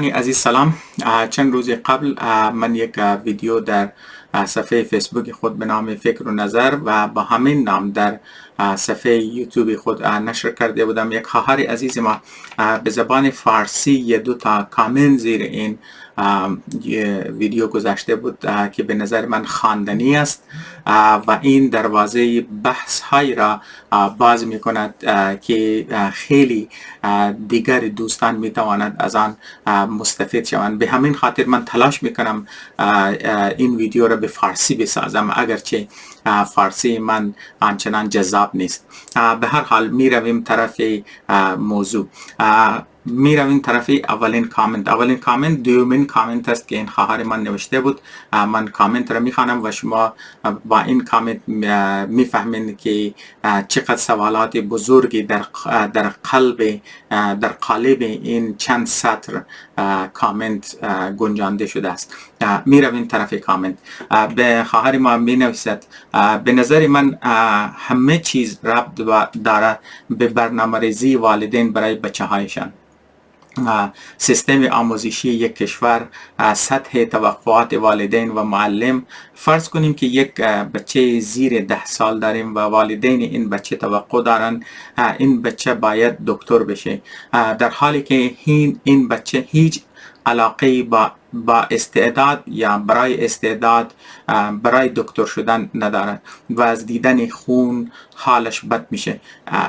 بینندگان عزیز سلام. چند روز قبل من یک ویدیو در صفحه فیسبوک خود به نام فکر و نظر و با همین نام در صفحه یوتیوب خود نشر کرده بودم. یک خواهر عزیز ما به زبان فارسی دو تا کامنت زیر این ویدیو گذاشته بود که به نظر من خواندنی است و این دروازه بحث های را باز می کند که خیلی دیگر دوستان می توانند از آن مستفید شوند. به همین خاطر من تلاش می کنم این ویدیو را به فارسی بسازم، اگرچه فارسی من آنچنان جذاب نیست. به هر حال می رویم طرف موضوع. می رویم طرف اولین کامنت دومین کامنت است که این خواهر من نوشته بود. من کامنت را می خوانم و شما با این کامنت می فهمید که چقدر سوالات بزرگی در قالب این چند سطر کامنت گنجانده شده است. می رویم طرف کامنت. به خواهر ما می نویسد به نظر من همه چیز ربط دارد به برنامه‌ریزی والدین برای بچه هایشان. سیستم آموزشی یک کشور، سطح توقعات والدین و معلم. فرض کنیم که یک بچه زیر 10 سال داریم و والدین این بچه توقع دارن این بچه باید دکتر بشه، در حالی که این بچه هیچ علاقه با استعداد یا برای استعداد برای دکتر شدن ندارد و از دیدن خون حالش بد میشه.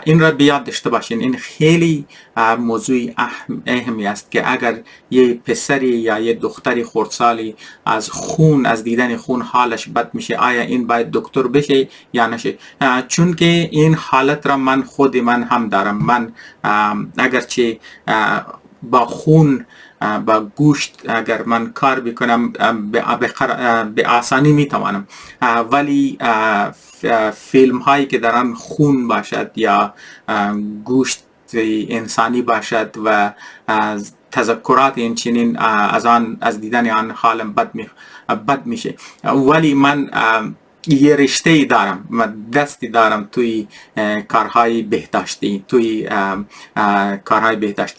این را بیاد داشته باشین. این خیلی موضوع اهمی است که اگر یه پسری یا یه دختری خردسالی از دیدن خون حالش بد میشه، آیا این باید دکتر بشه یا نشه؟ چون که این حالت را خود من هم دارم. من اگرچه با خون با گوشت اگر من کار بکنم به آسانی میتوانم، ولی فیلم هایی که در آن خون باشد یا گوشت انسانی باشد و تذکرات این چنین از دیدن آن حالم بد میشه. ولی من یه رشته دارم، من دستی دارم توی کارهای بهداشتی،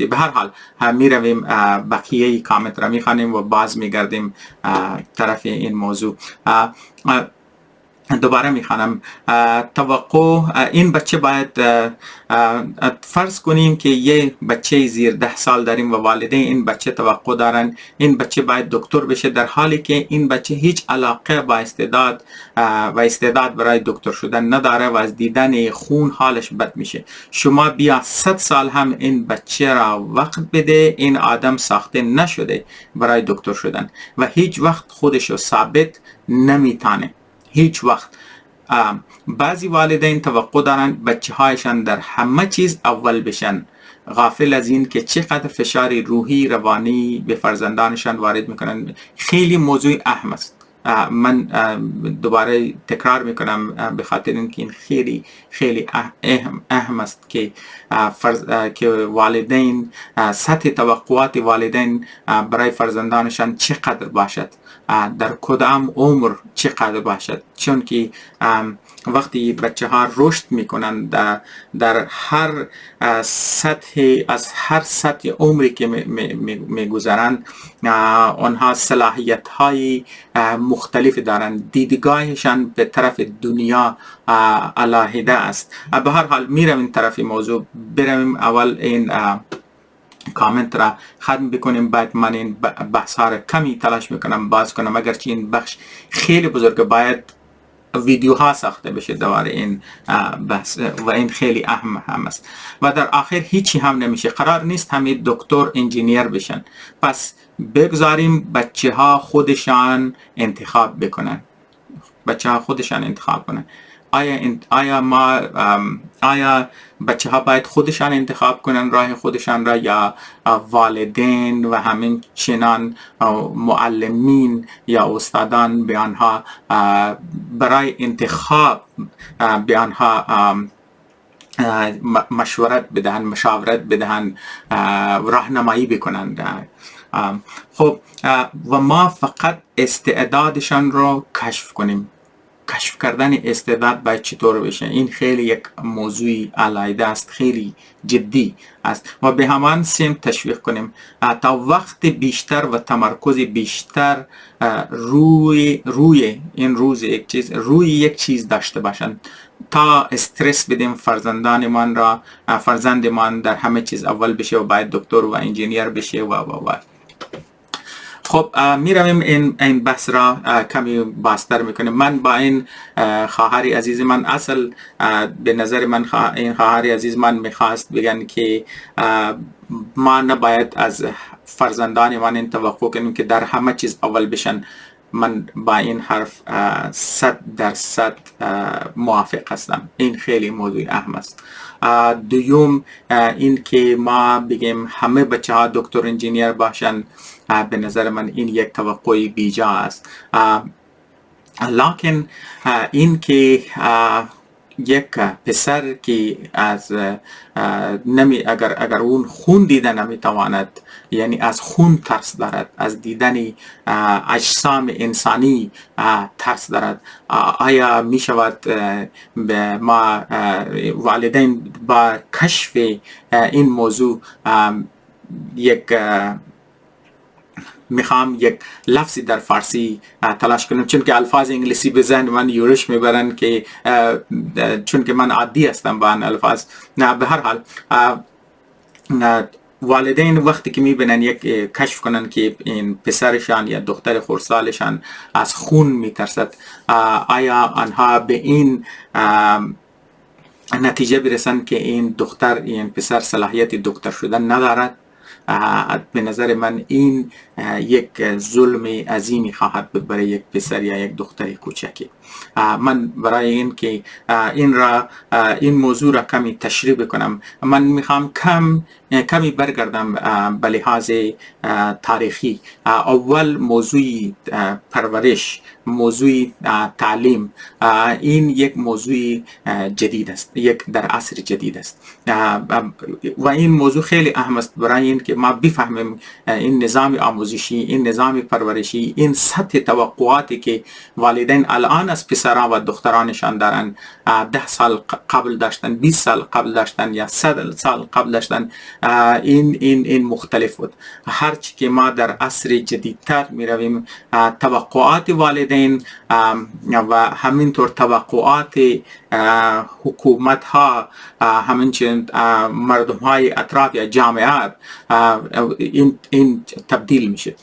به هر حال می رویم بقیه کامنت را می خوانیم و باز می گردیم طرف این موضوع. دوباره میخوانم. توقع این بچه باید فرض کنیم که یه بچه زیر 10 سال داریم و والدین این بچه توقع دارن این بچه باید دکتر بشه، در حالی که این بچه هیچ علاقه با استعداد برای دکتر شدن نداره و از دیدن خون حالش بد میشه. شما بیا 100 سال هم این بچه را وقت بده، این آدم ساخته نشده برای دکتر شدن و هیچ وقت خودشو ثابت نمیتونه. هیچ وقت. بعضی والدین توقع دارن بچه هایشان در همه چیز اول بشن، غافل از این که چقدر فشار روحی روانی به فرزندانشان وارد میکنن. خیلی موضوع اهم است. من دوباره تکرار میکنم به خاطر اینکه این خیلی خیلی اهم است که والدین سطح توقعات والدین برای فرزندانشان چقدر باشد، در کدام عمر چقدر باشد. چون که وقتی بچه ها رشد میکنن در هر سطح عمری که میگذرند، آنها صلاحیت های مختلف دارند، دیدگاهشان به طرف دنیا علاهده است. به هر حال میرم این طرف موضوع. بریم اول این کامنت را ختم بکنیم، بعد من این بحث ها را کمی تلاش میکنم باز کنم، اگرچه این بخش خیلی بزرگه، باید ویدیوها ساخته بشه دوباره این بحث و این اهم هم است. و در آخر هیچی هم نمیشه. قرار نیست همه دکتر انجینیر بشن، پس بگذاریم بچه ها خودشان انتخاب بکنن. آیا بچه ها باید خودشان انتخاب کنن راه خودشان را، یا والدین و همین چنان معلمین یا استادان به آنها برای انتخاب به آنها مشورت بدهند، راهنمایی بکنند؟ خب و ما فقط استعدادشان رو کشف کنیم. کشف کردن استعداد باید چطور بشه. این خیلی یک موضوع علیحده است، خیلی جدی است و به همان سمت تشویق کنیم تا وقت بیشتر و تمرکز بیشتر روی این روی یک چیز داشته باشند تا استرس بدیم فرزندانمان را. فرزندمان در همه چیز اول بشه و باید دکتر و انجینیر بشه و خب می رویم این بحث را کمی بازتر میکنیم. من با این خواهر عزیز من، اصل به نظر من این خواهر عزیز من میخواست بگن که ما نباید از فرزندان من این توقع کنیم که در همه چیز اول بشن. من با این حرف 100% موافق هستم. این خیلی موضوع اهم است. دوم این که ما بگیم همه بچه ها دکتر انجینیر باشن، به نظر من این یک توقع بیجا است. لکن این که یک پسر که از اگر اون خون دیده نمیتواند، یعنی از خون ترس دارد، از دیدن اجسام انسانی ترس دارد، آیا می شود ما والدین با کشف این موضوع میخوام یک لفظی در فارسی تلاش کنم، چون که الفاظ انگلیسی به ذهن من یورش میبرن که چون که من عادی هستم با این الفاظ. به هر حال والدین وقتی که میبینن یک کشف کنن که این پسرشان یا دختر خردسالشان از خون میترسد، آیا آنها به این نتیجه برسن که این دختر، این پسر صلاحیت دکتر شدن ندارد؟ به نظر من این یک ظلم عظیمی خواهد بود برای یک پسر یا یک دختر کوچکی. من برای این که این موضوع را کمی تشریح بکنم، من میخوام کمی برگردم به لحاظ تاریخی. اول موضوع پرورش، موضوع تعلیم، این یک موضوع جدید است، یک در عصر جدید است و این موضوع خیلی اهم است برای این که ما بفهمیم این نظام آموزشی، این نظام پرورشی، این سطح توقعاتی که والدین الان از پسران و دخترانشان دارن 10 سال قبل داشتن، 20 سال قبل داشتن یا 100 سال قبل داشتن، این مختلف بود. هرچی که ما در عصر جدیدتر می رویم، توقعات والدین و همینطور توقعات حکومت ها، همینچنین مردم های اطراف یا جامعات، این تبدیل میشه.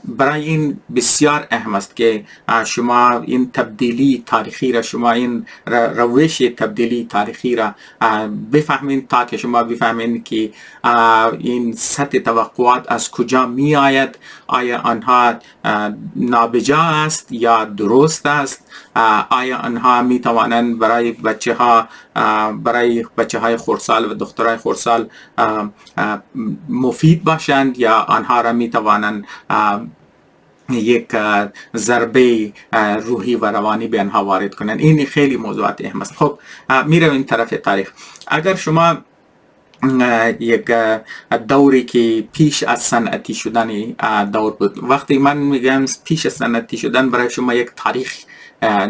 برای این بسیار اهم است که شما این تبدیلی تاریخی را، شما این روش تبدیلی تاریخی را بفهمین تا که شما بفهمین که این سطح توقعات از کجا می آید، آیا آنها نابجا است یا درست است، آیا آنها می توانند برای بچه های خردسال و دخترای خردسال مفید باشند یا آنها را می توانند یک ضربه روحی و روانی به آنها وارد کنند. این خیلی موضوعات اهم است. خب میرم این طرف تاریخ. اگر شما یک دوری که پیش از صنعتی شدن دور بود، وقتی من میگم پیش از صنعتی شدن برای شما یک تاریخ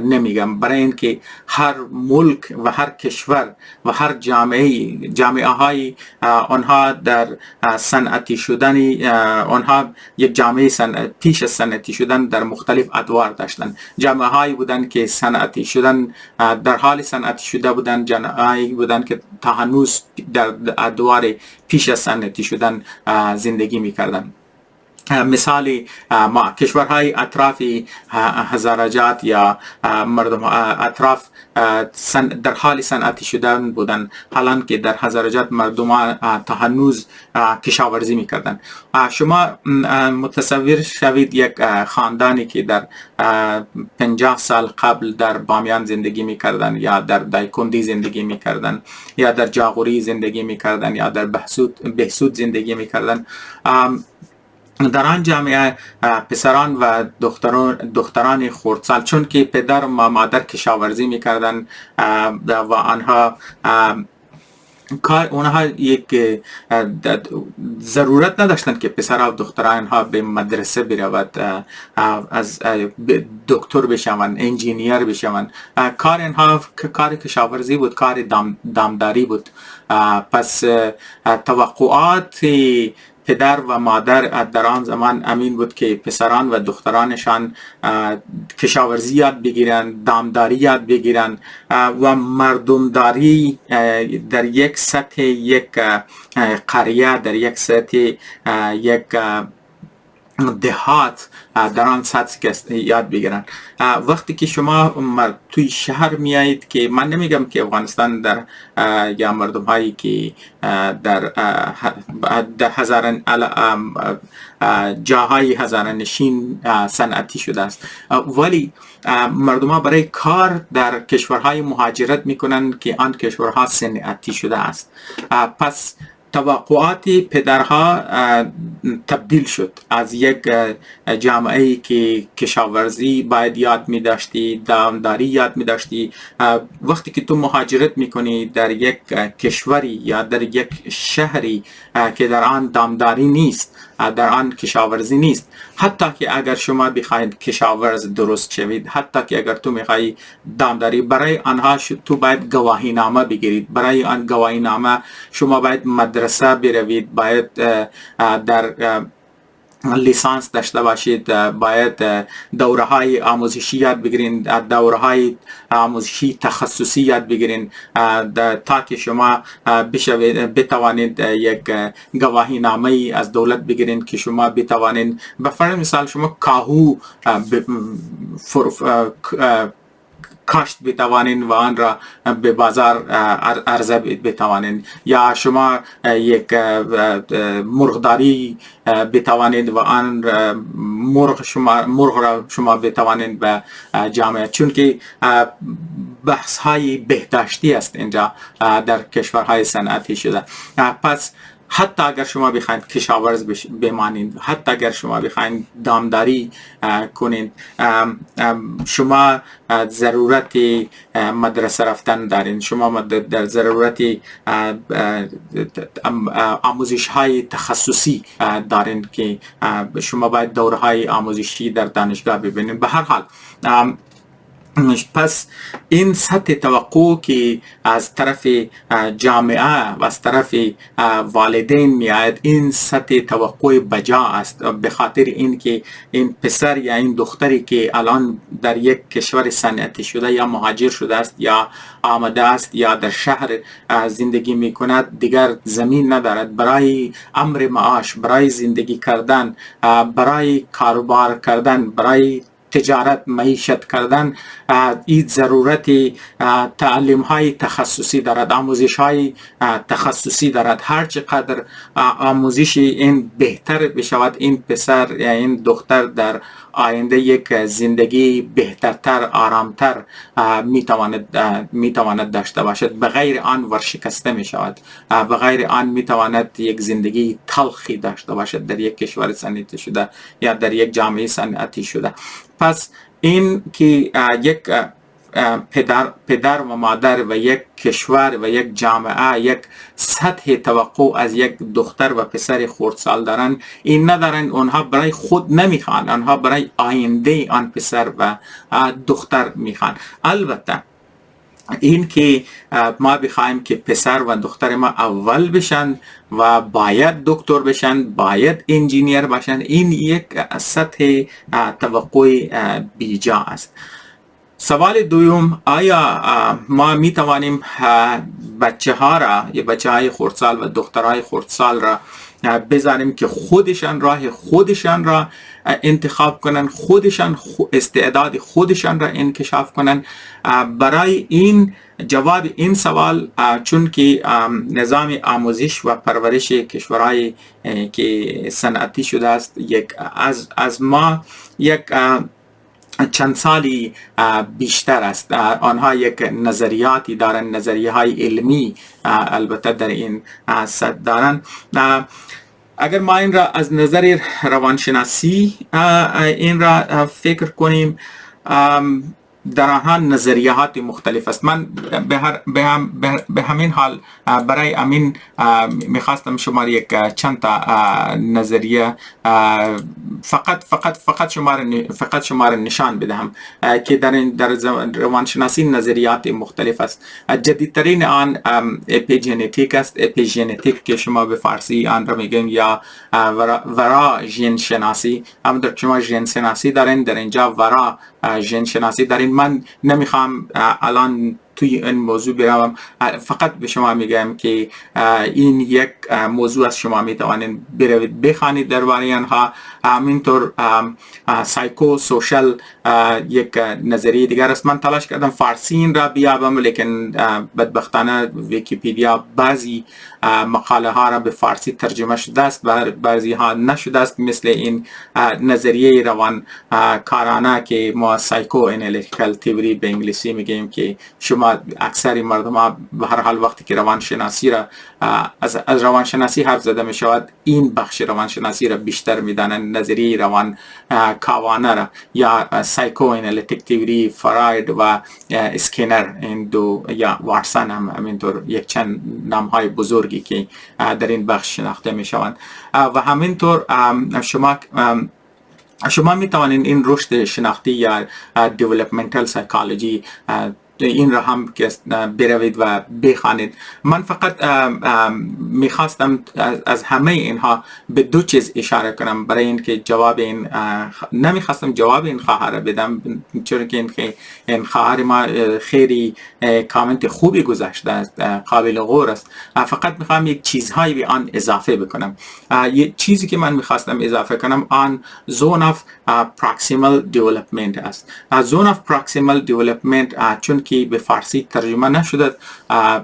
نمیگم، برای اینکه هر ملک و هر کشور و هر جامعه های آنها در صنعتی شدن، آنها یک جامعه پیش از صنعتی شدن در مختلف ادوار داشتن. جامعه هایی بودن که صنعتی شدن، در حال صنعتی شده بودن، جامعه هایی بودن که تا هنوز در ادوار پیش از صنعتی شدن زندگی میکردن. مثالی ما کشورهای اطراف هزارجات یا مردم اطراف در حال صنعتی شدن بودن، حالا که در هزارجات مردم تا هنوز کشاورزی میکردن. شما متصور شوید یک خاندانی که در 50 سال قبل در بامیان زندگی میکردن یا در دایکندی زندگی میکردن یا در جاغوری زندگی میکردن یا در بهسود زندگی میکردن. در آن جامعه پسران و دختران خردسال، چون که پدر و مادر کشاورزی میکردن و آنها کار اونها یک ضرورت نداشتند که پسرها و دخترها به مدرسه برود، از دکتر بشوند، انجینیر بشوند. کار اینها کار کشاورزی بود، کار دامداری بود. پس توقعات پدر و مادر در آن زمان امین بود که پسران و دخترانشان کشاورزی یاد بگیرن، دامداری یاد بگیرن و مردمداری در یک سطح یک قریه، در یک سطح یک دهات، در آن سطح یاد بگیرن. وقتی که شما توی شهر میایید، که من نمیگم که افغانستان در یا مردم هایی که در هزاران جاهای هزارانشین صنعتی شده است، ولی مردم ها برای کار در کشورهای مهاجرت میکنن که آن کشورها صنعتی شده است. پس توقعات پدرها تبدیل شد از یک جامعه‌ای که کشاورزی باید یاد می داشتی، دامداری یاد می داشتی. وقتی که تو مهاجرت میکنی در یک کشوری یا در یک شهری که در آن دامداری نیست، در آن کشاورزی نیست، حتی که اگر شما بخواید کشاورز درست شوید، حتی که اگر تو میخوای دامداری، برای آنها تو باید گواهی نامه بگیرید. برای آن گواهی نامه شما باید مدرسه بروید، باید در لیسانس داشته باشید، باید دوره های آموزشی یاد بگیرین، دوره های آموزشی تخصصی یاد بگیرین تا که شما بتوانید یک گواهی نامه از دولت بگیرین که شما بتوانید، به فرض مثال شما کاهو کاشت بتوانین و آن را به بازار عرضه بتوانین، یا شما یک مرغداری بتوانید و آن مرغ را شما بتوانید به جامعه، چون که بحث های بهداشتی است اینجا در کشورهای صنعتی شده. پس حتی اگر شما بخواید کشاورز بمانید، حتی اگر شما بخواید دامداری کنید، شما ضرورت مدرسه رفتن دارین، شما در ضرورت آموزش های تخصصی دارین که شما باید دوره های آموزشی در دانشگاه ببینید. به هر حال پس این سطح توقع که از طرف جامعه و از طرف والدین میاد، این سطح توقع بجا است، به خاطر اینکه این پسر یا این دختری که الان در یک کشور صنعتی شده یا مهاجر شده است یا آمده است یا در شهر زندگی میکند، دیگر زمین ندارد برای امر معاش، برای زندگی کردن، برای کاروبار کردن، برای تجارت معیشت کردن. این ضرورت تعلیم های تخصصی دارد، آموزش های تخصصی دارد. هر چقدر آموزش این بهتر بشود، این پسر یا این دختر در آینده یک زندگی بهترتر، آرامتر میتواند داشته باشد، بغیر آن ورشکسته می شود، بغیر آن میتواند یک زندگی تلخی داشته باشد در یک کشور صنعتی شده یا در یک جامعه صنعتی شده. پس این که یک پدر و مادر و یک کشور و یک جامعه یک سطح توقع از یک دختر و پسر خردسال دارن، این ندارن، اونها برای خود نمیخوان، اونها برای آینده آن پسر و دختر میخوان. البته این که ما بخوایم که پسر و دختر ما اول بشن و باید دکتر بشن، باید انجینیر بشن، این یک سطح توقع بیجا است. سوال دوم، آیا ما می توانیم بچه ها را یا بچه های خردسال و دخترهای خردسال را بذاریم که خودشان راه خودشان را انتخاب کنن، خودشان استعداد خودشان را انکشاف کنن؟ برای این جواب این سوال، چون که نظام آموزش و پرورش کشورهای که صنعتی شده است از ما یک چند سالی بیشتر است، آنها یک نظریاتی دارن، نظریه های علمی البته در این سطح دارن. اگر ما این را از نظر روانشناسی این را فکر کنیم، در آنها نظریات مختلف است. من به همین حال برای امین میخواستم شما یک چند تا نظریه فقط شما را نشان بدهم که در روانشناسی نظریات مختلف است. جدیدترین آن اپیژنتیک است. اپیژنتیک که شما به فارسی آن را میگن یا ورا ژن شناسی. همونطور که شما ژن شناسی دارین، در اینجا ورا ژن شناسی دارین. من نمیخوام الان توی این موضوع بروم، فقط به شما میگم که این یک موضوع از شما میتوانید بروید بخوانید درباره آنها. همینطور سایکو سوشل یک نظریه دیگر است. من تلاش کردم فارسی این را بیابم، لیکن بدبختانه ویکیپیدیا بعضی مقاله ها را به فارسی ترجمه شده است و بعضی ها نشده است، مثل این نظریه روان کارانه که ما سایکو انالیتیکال تئوری به انگلیسی میگیم، که شما اکثر مردم ها به هر حال وقتی که روانشناسی را از روانشناسی حرف زده می شود، این بخش روانشناسی را بیشتر میدانند. نظریه روان کاوانه را یا سایکو انالیتیک تئوری فراید و اسکینر، این دو، یا واتسون هم همینطور یک چند نام های بزرگی که در این بخش شناخته می شوند. و همینطور شما می توانید این رشد شناختی یا developmental psychology این را هم که بروید و بخوانید. من فقط میخواستم از همه اینها به دو چیز اشاره کنم برای اینکه جواب این نمیخواستم جواب این خواهر بدم، چون که این خواهر ما خیلی کامنت خوبی گذاشته است، قابل غور است. فقط میخوام یک چیزهایی به آن اضافه بکنم. یک چیزی که من میخواستم اضافه کنم آن زون آف پراکسیمال دیولپمنت است. زون آف پراکسیمال دیولپمنت چون که به فارسی ترجمه نشده،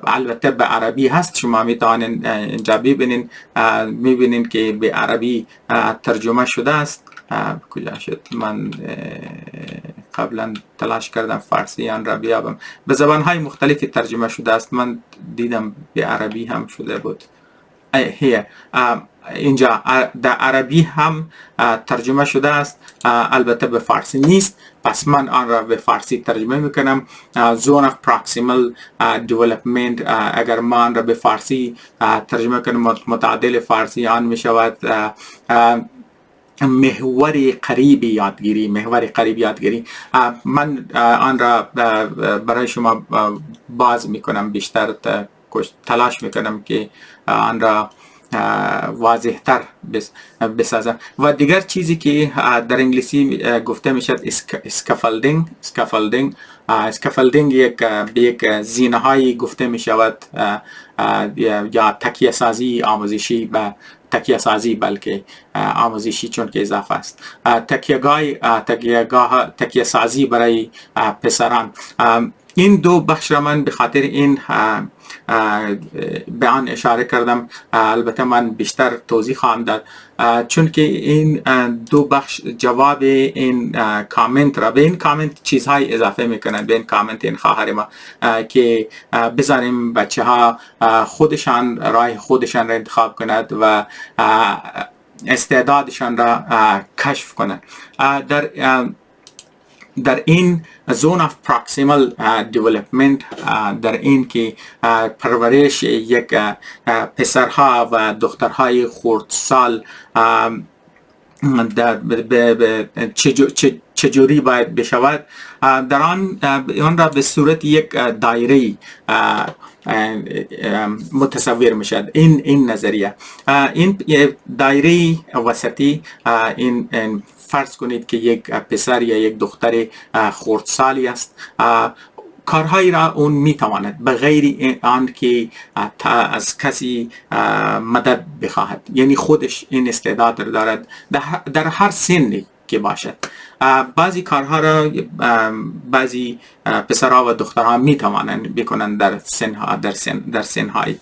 البته به عربی هست، شما میتوانید اینجا میبینین که به عربی ترجمه شده است. کجا شد؟ من قبلا تلاش کردم فارسی آن را بیابم. به زبانهای مختلفی ترجمه شده است. من دیدم به عربی هم شده بود. اینجا در عربی هم ترجمه شده است، البته به فارسی نیست، پس من آن را به فارسی ترجمه میکنم. زون اف پراکسیمال دیولپمنت، اگر ما آن را به فارسی ترجمه کنم، متعادل فارسی آن می شود محور قریب یادگیری. من آن را برای شما باز میکنم، بیشتر تلاش میکنم که آن را واضح تر بسازم. و دیگر چیزی که در انگلیسی گفته میشد اسکافولدینگ یک زینه هایی گفته می شود، یا تکیه سازی آموزشی، به تکیه سازی بلکه آموزشی چون که اضافه است. تکیه سازی برای پسران. این دو بخش را من به خاطر این به آن اشاره کردم. البته من بیشتر توضیح خواهم داد، چون که این دو بخش جواب این کامنت را، به این کامنت چیزهای اضافه میکنند، به این کامنت این خواهر ما، که بذاریم بچه ها خودشان راه خودشان را انتخاب کند و استعدادشان را کشف کنند. در این زون آف پراکسیمال دیولپمنت، در این که پرورش یک پسرها و دخترهای خردسال چجوری باید بشود، در آن را به صورت یک دایره متصور میشد. این نظریه، این دایره وسطی، این فرض کنید که یک پسر یا یک دختر خردسالی است، کارهایی را اون میتواند به غیر آن که از کسی مدد بخواهد، یعنی خودش این استعداد را دارد در هر سنی که باشد. بعضی کارها را بعضی پسرها و دخترها می توانند بکنند در سنهای.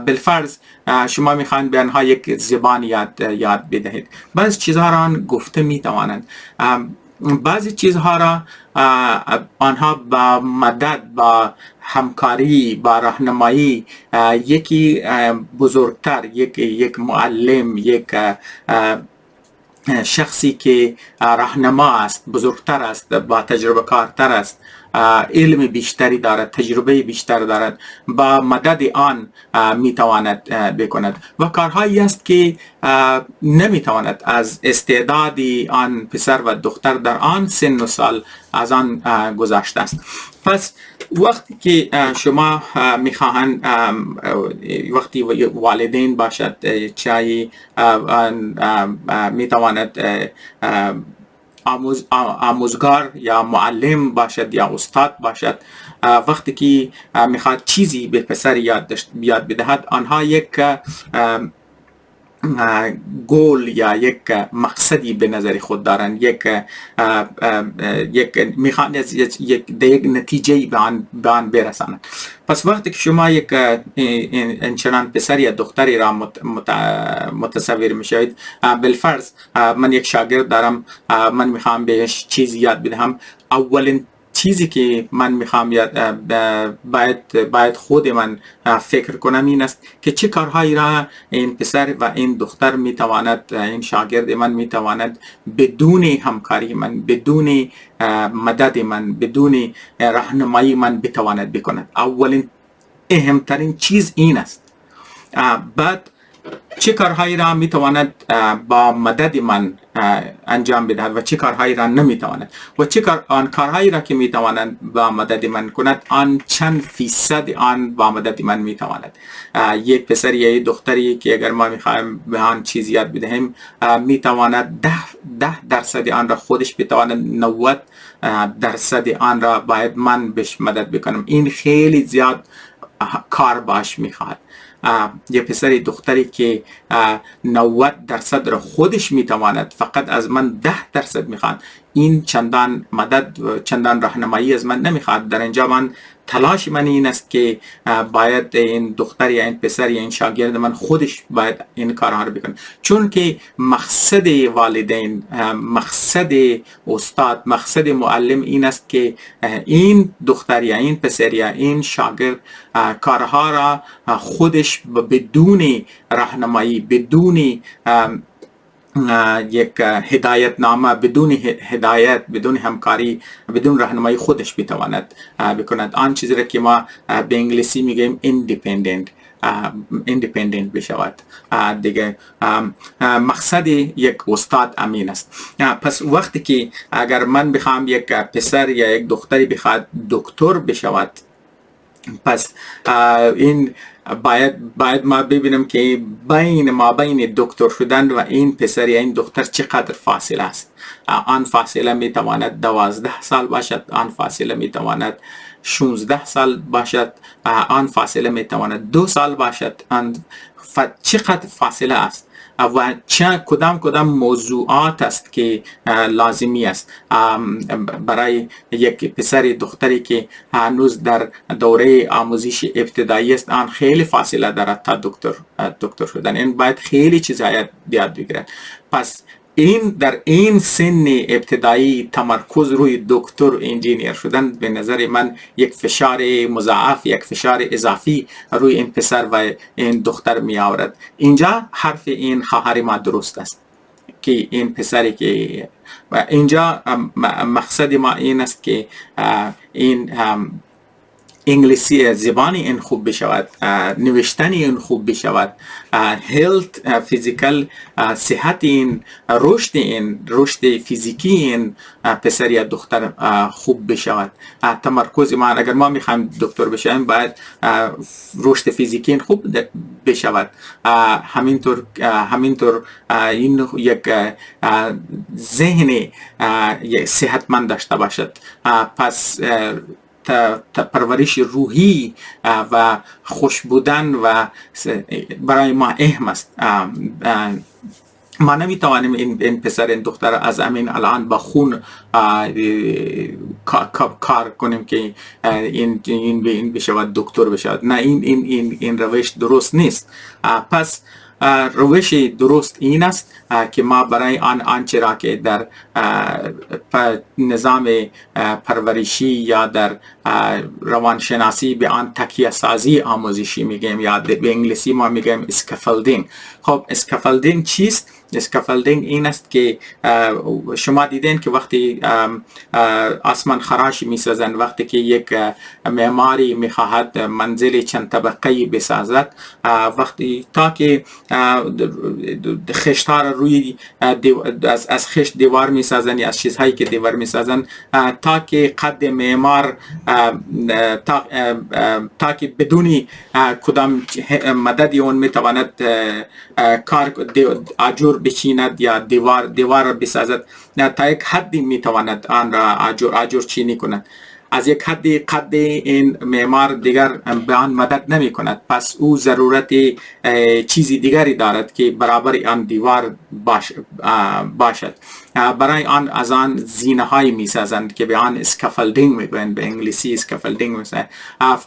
بالفرض شما میخواهید به آنها یک زبان یاد بدهید، بعضی چیزها را گفته می توانند، بعضی چیزها را آنها با مدد، با همکاری، با راهنمایی یکی بزرگتر، یک معلم، یک شخصی که راهنما است، بزرگتر است، با تجربه کارتر است، علم بیشتری دارد، تجربه بیشتر دارد، با مدد آن میتواند بکند و کارهایی است که نمیتواند از استعداد آن پسر و دختر در آن سن و سال از آن گذشته است. پس وقتی که شما میخواهند، وقتی والدین باشد، چای میتواند آموزگار یا معلم باشد یا استاد باشد، وقتی که میخواد چیزی به پسر یاد بدهد، آنها یک گول یا یک مقصدی به نظر خود دارند، میخوان یک نتیجه به آن برسانند. پس وقتی که شما یک انچنان پسر یا دختری را متصور میشوید، بالفرض من یک شاگرد دارم، من میخوام بهش چیزی یاد بدهم، اولین چیزی که من میخوام باید خود من فکر کنم این است که چه کارهایی را این پسر و این دختر میتواند، این شاگرد من میتواند بدون همکاری من، بدون مدد من، بدون راهنمایی من بتواند بکند. اولین اهمترین چیز این است. بعد چه کارهایی را میتواند با مدد من انجام بدهد و چه کارهایی را نمیتواند و آن کارهایی را که میتواند با مدد من کند، آن چند فیصد آن با مدد من میتواند. یک پسر یا یک دختری که اگر ما میخوایم به آن چیز یاد بدهیم، میتواند 10% آن را خودش بتواند، 90% آن را باید من بهش مدد بکنم. این خیلی زیاد کار باش میخواد. یه پسر دختری که 90% را خودش میتواند، فقط از من 10% میخواد، این چندان مدد، چندان راهنمایی از من نمیخواد. در اینجا من تلاش من این است که باید این دختر یا این پسر یا این شاگرد من خودش باید این کارها رو بکنه، چون که مقصد والدین، مقصد استاد، مقصد معلم این است که این دختر یا این پسر یا این شاگرد کارها را خودش بدون راهنمایی، بدون یک هدایت نامه، بدون هدایت، بدون همکاری، بدون راهنمایی خودش بتواند بکند. آن چیزی را که ما به انگلیسی میگیم independent بشود دیگه. مقصد یک استاد امین است. پس وقتی که اگر من بخوام یک پسر یا یک دختری بخواد دکتر بشود، پس این باید ما ببینم که بین دکتر شدن و این پسر یا این دختر چقدر فاصله است. آن فاصله میتواند 12 سال باشد، آن فاصله میتواند 16 سال باشد، آن فاصله میتواند 2 سال باشد. چقدر فاصله است و کدام موضوعات است که لازمی است برای یک پسر دختری که هنوز در دوره آموزش ابتدایی است. آن خیلی فاصله دارد تا دکتر شدن. این باید خیلی چیزها یاد بگیرد. پس در این سن ابتدایی تمرکز روی دکتر انجینیر شدن به نظر من یک فشار مضاعف، یک فشار اضافی روی این پسر و این دختر می آورد. اینجا حرف این خواهر ما درست است که این پسری که و اینجا مقصد ما این است که این انگلیسی زبان این خوب بشود، نوشتن این خوب بشود، هلت، فیزیکال، صحت این، رشد فیزیکی این پسر یا دختر خوب بشود. تمرکز ما، اگر ما میخوایم دکتر بشیم، باید رشد فیزیکی این خوب بشود. همینطور این یک ذهن صحتمند داشته باشد. پس پرورش روحی و خوش بودن و برای ما اهم است. ما نمیتوانیم این پسر این دختر از امین الان با خون کار کنیم که این بشود دکتر بشود. نه، این روش درست نیست. پس روش درست این است که ما برای آنچه را که در نظام پرورشی یا در روانشناسی به آن تکیه سازی آموزشی میگیم، یا به انگلیسی ما میگیم اسکافولدینگ. خب اسکافولدینگ چیست؟ اسکافلدینگ این است که شما دیدین که وقتی آسمان خراشی میسازند، وقتی که یک معماری میخواهد منزل چند طبقه‌ای بسازد، وقتی تا که خشت‌ها را روی از خشت دیوار میسازند یا از چیزهایی که دیوار میسازند، تا که قد معمار تا که بدون کدام مددی اون میتواند کار آجر بچیند یا دیوار را بسازد، تا یک حدی میتواند آن را آجر چینی کند. از یک حدی قد این معمار دیگر به آن مدد نمی کند، پس او ضرورت چیزی دیگری دارد که برابر آن دیوار باشد. برای آن از آن زینه های می سازند که به آن اسکافلدینگ میگویند، به انگلیسی اسکافلدینگ میگویند،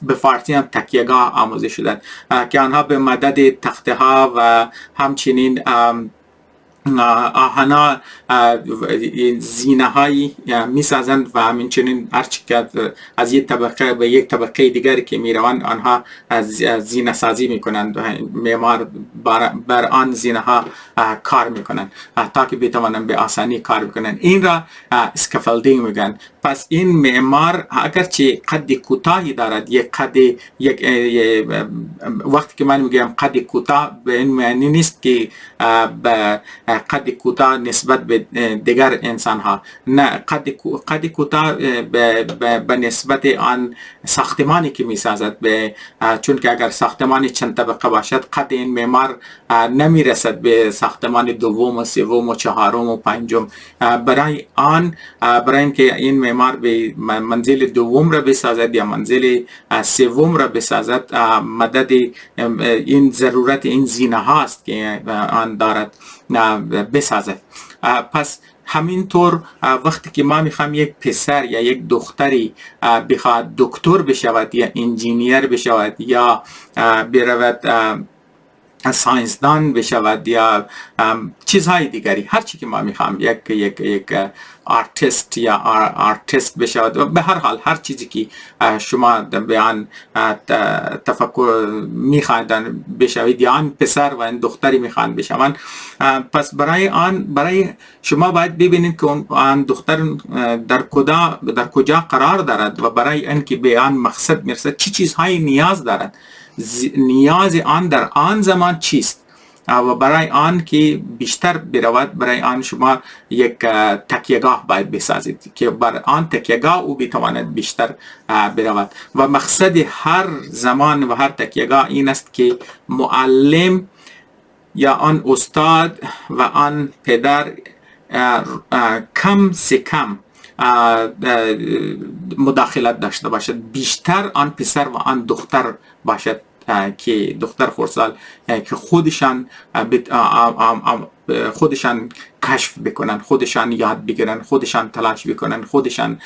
به فارسی هم تکیه‌گاه آموزش شده که آنها به مدد تخته ها و همچنین آهنا زینه هایی می سازند و همچنین هرچی از یک طبقه به یک طبقه دیگری که می روند آنها زینه سازی می کنند، معمار بر آن زینه ها کار می کنند تا که بتوانند به آسانی کار بکنند. این را اسکافلدینگ میگن. پس این معمار اگرچه قد کوتاهی دارد، وقتی که من میگم قد کوتاه به این معنی نیست که به قد کوتاه نسبت به دیگر انسان ها، نه، قد کوتاه به نسبت آن ساختمانی که می سازد، چون که اگر ساختمان چند طبقه باشد قد این معمار نمی رسد به ساختمان دوم و سوم و چهارم و پنجم. برای اینکه این معمار به منزل دوم را بسازد یا منزل سوم را بسازد، مدد این ضرورت این زینه هاست که آن دارد بسازد. پس همینطور وقتی که ما میخوام یک پسر یا یک دختری بخواد دکتر بشود یا انجینیر بشود یا برود ساینسدان بشود یا چیزهای دیگری، هر چی که ما میخوام، یک آرتیست یا آرتیست بشود، به هر حال هر چیزی که شما به آن تفکر میخواید بشوید یا آن پسر و این دختری میخوان بشوند، پس برای شما باید ببینید که آن دختر در کجا قرار دارد و برای اینکه به آن مقصد میرسد چی چیزهای نیاز دارد، نیاز آن در آن زمان چیست و برای آن که بیشتر برود، برای آن شما یک تکیه‌گاه باید بسازید که بر آن تکیه‌گاه او بتواند بیشتر برود. و مقصد هر زمان و هر تکیه‌گاه این است که معلم یا آن استاد و آن پدر کم سے کم مداخلت داشته باشد، بیشتر آن پسر و آن دختر باشد که دختر خردسال که خودشان کشف بکنن، خودشان یاد بگیرن، خودشان تلاش بکنن، خودشان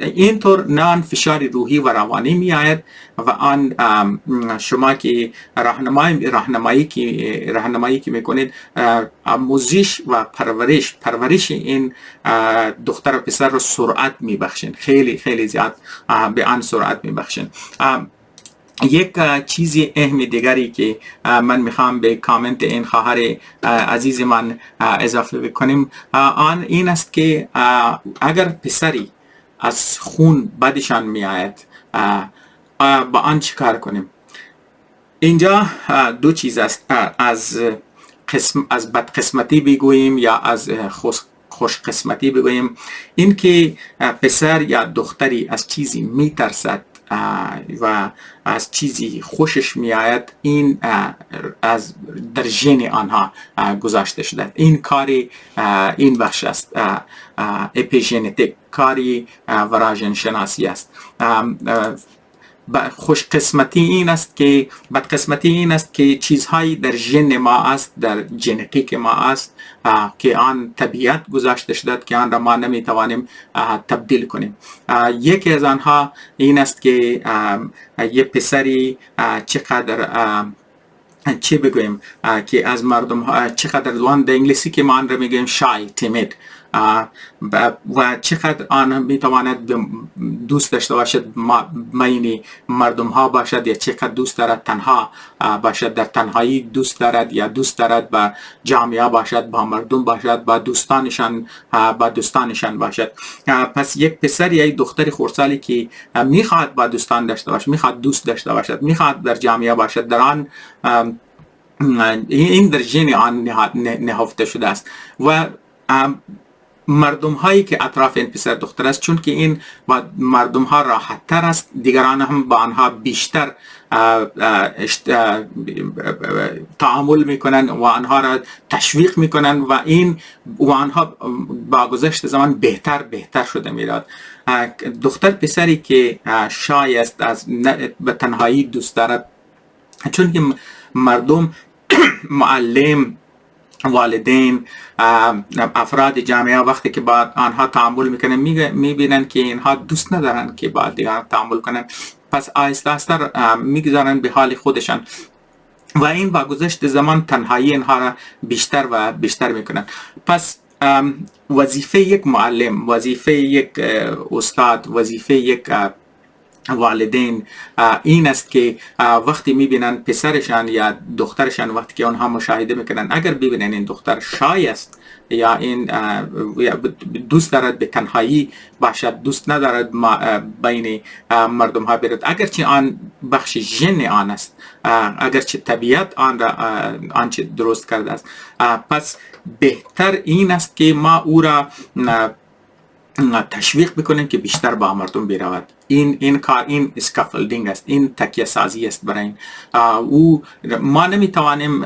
اینطور نه فشار روحی و روانی می آید و آن شما که راهنمایی که میکنید، آموزش و پرورش این دختر و پسر رو سرعت میبخشین، خیلی خیلی زیاد به آن سرعت میبخشین. یک چیز اهم دیگری که من میخوام به کامنت این خواهر عزیز من اضافه بکنیم آن این است که اگر پسری از خون بدشان میآید با آن چیکار کنیم؟ اینجا دو چیز است، از بدقسمتی بگوییم یا از خوش قسمتی بگوییم. این که پسر یا دختری از چیزی میترسد و از چیزی خوشش میآید، این از در ژن آنها گذاشته شده. این کاری این بخش است، اپیژنتیک، کاری وراژن شناسی است. خوش قسمتی این است که بدقسمتی این است که چیزهایی در ژن ما است، در ژنتیک ما است که آن طبیعت گذاشته شده که آن را ما نمیتوانیم تبدیل کنیم. یکی از آنها این است که یه پسری چقدر چه بگویم که از مردم چقدر دوان در انگلیسی که ما آن را میگیم شای، تیمید، و چقدر آن میتواند دوست داشته باشد بین مردم ها باشد یا چقدر دوست دارد تنها باشد، در تنهایی دوست دارد یا دوست دارد با جامعه باشد، با مردم باشد، با دوستانشان باشد. پس یک پسر یا یک دختر خردسالی که میخواد با دوستان داشته باشد، میخواد دوست داشته باشد، میخواد در جامعه باشد، در آن این در ژن آن نهفته شده است. و مردم هایی که اطراف این پسر دختر است، چون که این با مردم ها راحت تر است، دیگران هم با آنها بیشتر تعامل میکنن و آنها را تشویق میکنن و این و آنها با گذشت زمان بهتر شده میراد. دختر پسری که شای است، از به تنهایی دوست دارد، چون که مردم معلم، والدین، افراد جامعه وقتی که با آنها تعامل میکنن میبینن که اینها دوست ندارن که با دیگران تعامل کنن، پس آهسته آهسته میگذارن به حال خودشان و این با گذشت زمان تنهایی اینها را بیشتر و بیشتر میکنن. پس وظیفه یک معلم، وظیفه یک استاد، وظیفه یک والدین این است که وقتی میبینن پسرشان یا دخترشان، وقتی که آنها مشاهده میکنن اگر ببینن این دختر شای است یا این دوست دارد به تنهایی باشد، دوست ندارد بین مردم ها برد، اگرچه آن بخش ژن آن است، اگرچه طبیعت آن را آنچه درست کرده است، پس بهتر این است که ما او را تشویق بکنیم که بیشتر با مردم برود. این کار، این اسکافلدینگ است، این تکیه سازی است برای این. او ما نمیتوانیم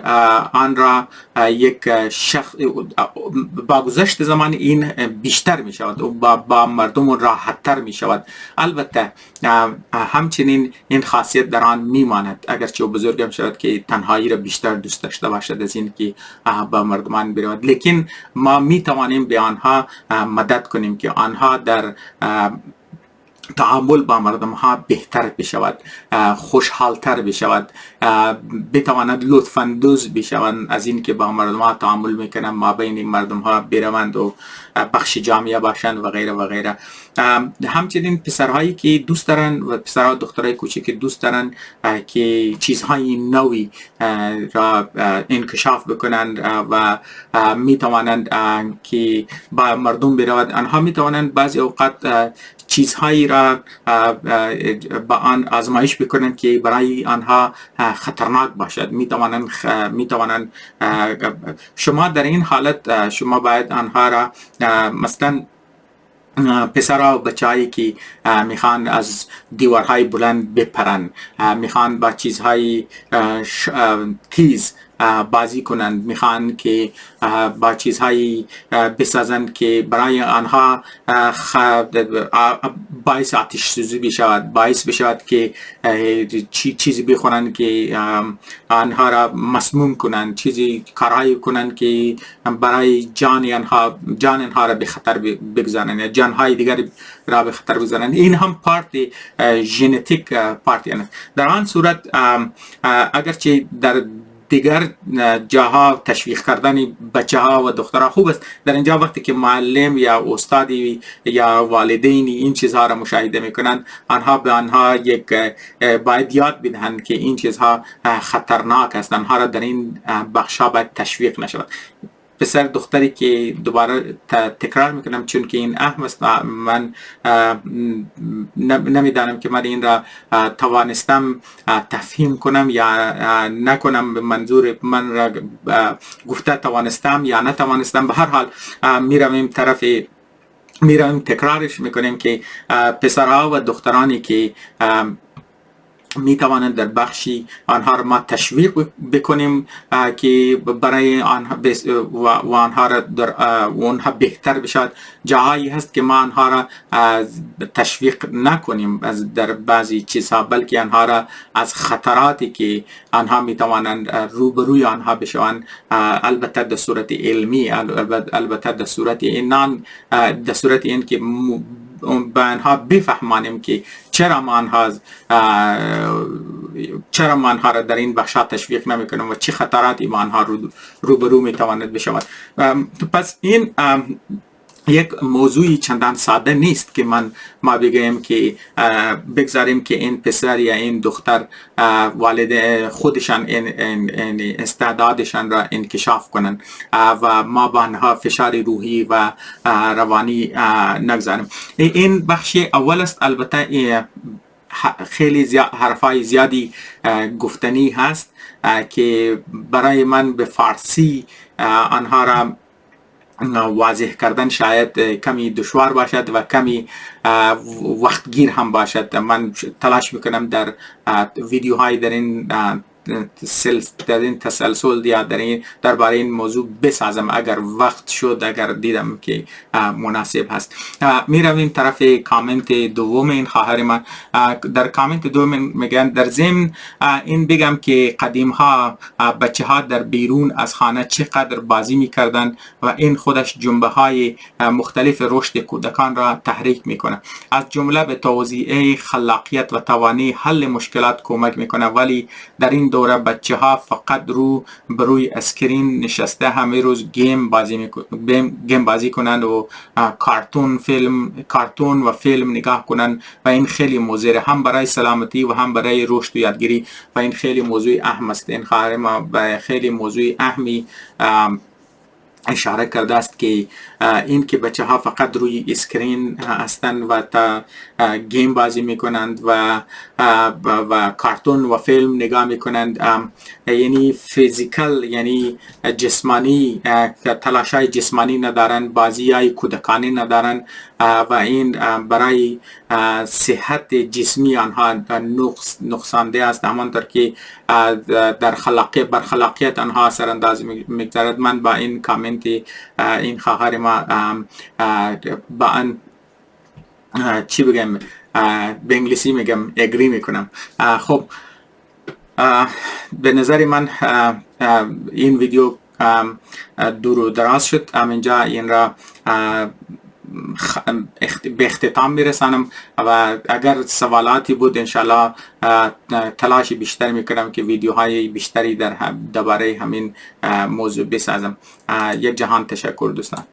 آن را یک شخص با گذشت زمان این بیشتر می شود و با مردم راحت تر می شود. البته همچنین این خاصیت در آن می ماند، اگرچه بزرگم شود که تنهایی را بیشتر دوست داشته باشد از این که با مردمان برود، لیکن ما می توانیم به آنها مدد کنیم که آنها در تعامل با مردم ها بهتر بشود، خوشحالتر بشود، بتواند لطفاندوز بشوند از این که با مردم ها تعامل میکنن، ما بین مردم ها بروند و بخش جامعه باشند و غیره و غیره. همچنین پسرهایی که دوست دارن و پسرها و دخترای کوچک که دوست دارن که چیزهای نوی را انکشاف بکنند و میتوانند که با مردم برود، آنها میتوانند بعضی اوقات چیزهایی را با آن آزمایش بکنند که برای آنها خطرناک باشد. میتوانند شما در این حالت شما باید آنها را مثلا پسرها و بچه‌هایی که میخوان از دیوارهای بلند بپرن، میخوان با چیزهای تیز بازی کنند، میخوان که با چیزهایی بسازند که برای آنها باعث آتش سوزی بشود، باعث بشود که چیزی بخورند که آنها را مسموم کنند، چیزی کارهایی کنند که برای جان آنها را به خطر بگذارند یا جانهای دیگر را به خطر بگذارند. این هم پارت ژنتیک پارت. در آن صورت اگرچه در دیگر جاها تشویق کردن بچه ها و دخترها خوب است، در اینجا وقتی که معلم یا استادی یا والدینی این چیزها را مشاهده میکنند، آنها به آنها باید یاد بدهند که این چیزها خطرناک است، آنها را در این بخشا باید تشویق نشود. پسر دختری که دوباره تکرار میکنم چون که این اهم است، من نمیدانم که من این را توانستم تفهیم کنم یا نکنم، منظور من را گفته توانستم یا نتوانستم، به هر حال میرویم تکرارش میکنیم که پسرها و دخترانی که می توانند در بخشی آنها را ما تشویق بکنیم که برای آنها آنها بهتر بشود. جاهایی هست که ما آنها را تشویق نکنیم در بعضی چیزها، بلکه آنها را از خطراتی که آنها می توانند روبروی آنها بشوند، البته در صورت علمی، البته در صورت این که به آنها بفهمانیم که چرا ما آنها را در این بخشا تشویق نمی کنیم و چه خطراتی با آنها روبرو می تواند بشود. پس این یک موضوعی چندان ساده نیست که ما بگوییم که بگذاریم که این پسر یا این دختر والد خودشان این استعدادشان را انکشاف کنند و ما به آنها فشار روحی و روانی نگذاریم. این بخش اول است. البته خیلی حرفای زیادی گفتنی هست که برای من به فارسی آنها را واضح کردن شاید کمی دشوار باشد و کمی وقتگیر هم باشد. من تلاش میکنم در ویدیوهای در این تسلسل یا درباره این موضوع بسازم اگر وقت شد، اگر دیدم که مناسب هست. می رویم طرف کامنت دوم این خواهر من. در کامنت دوم میگن در ضمن این بگم که قدیم ها بچه ها در بیرون از خانه چقدر بازی میکردن و این خودش جنبه های مختلف رشد کودکان را تحریک میکنه. از جمله به توزیع خلاقیت و توانایی حل مشکلات کمک میکنه، ولی در این دوره بچه ها فقط روی اسکرین نشسته همه روز گیم بازی کنند و کارتون و فیلم نگاه کنند و این خیلی مضر هم برای سلامتی و هم برای رشد و یادگیری و این خیلی موضوع اهم است. این خواهر ما به خیلی موضوع اهمی اشاره کرده است که این که بچه ها فقط روی اسکرین هستند و تا گیم بازی میکنند و کارتون و فیلم نگاه میکنند، یعنی فیزیکال یعنی جسمانی تلاشای جسمانی ندارن، بازی های کودکانی ندارن و این برای صحت جسمی آنها نقصانده است، همانطور که در خلاقیت آنها اثرانداز میگذارد. من با این کامنت این خواهر ما با آن چی بگم، به انگلیسی میگم اگری میکنم. خب به نظر من این ویدیو دور و دراز شد. همینجا این را به اختتام میرسانم و اگر سوالاتی بود انشالله تلاش بیشتر میکنم که ویدیوهای بیشتری درباره همین موضوع بسازم. یک جهان تشکر دوستان.